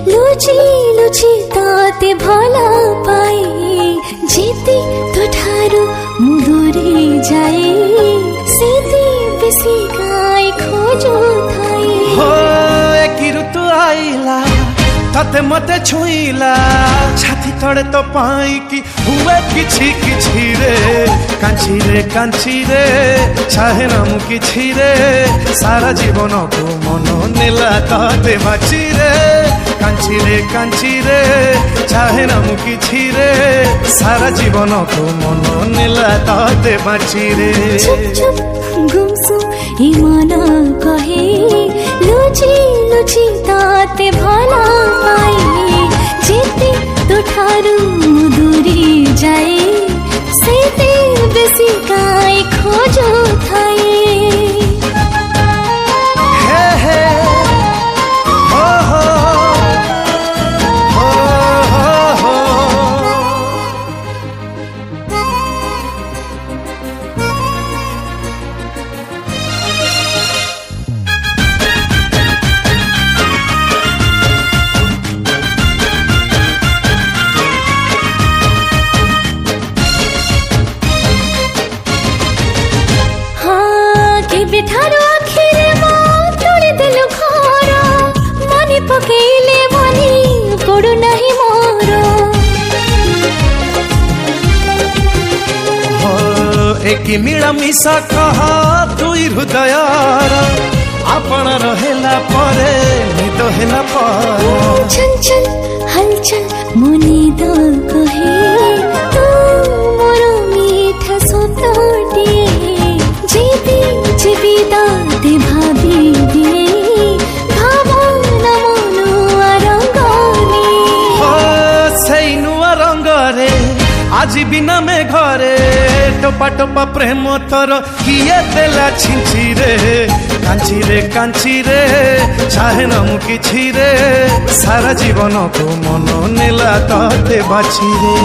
लुचि लुचि ताते भला पाए जेते तो ठारू मुदुरी जाए सेते बेसी गाई खोजो थाए हो एकी ऋतु आइला तते मते छुईला छाती तड़े तो पाई कि हुए किछि किछि रे कांची रे चाहे नाम किछि रे सारा जीवन को मन नेला तते बाची रे कांची रे चाहे नाम किछि रे सारा जीवन को मन नेला तते बाची रे चुप चुप गुमसुम ही मना कहे लुचि लुचि ताते भला पाए जेते तो ठारू मुदुरी जाए सेते बेसी गाई खोजो थाए हे हे हो हो हो हो बेठारो आखिरे तोड़ी देलु घर मनी पकेइले मनी पड़ू नहीं मोर एक मिला मिसा कहा दुई हृदयर आपण रहेला परे निद हेला पर चंचल हलचल मुनि दो कहे तू मोर मीठा सतटिए जेबी जेबी दाते भाभी दिए भावना मनुआ रंगरे हो सेई नुआ रंगरे आज बिना में घरे टोपा टोपा प्रेम तोर किए देला छिंची रे कांची रे चाहे नाम किछि रे सारा जीवन को मन नेला तते बाची रे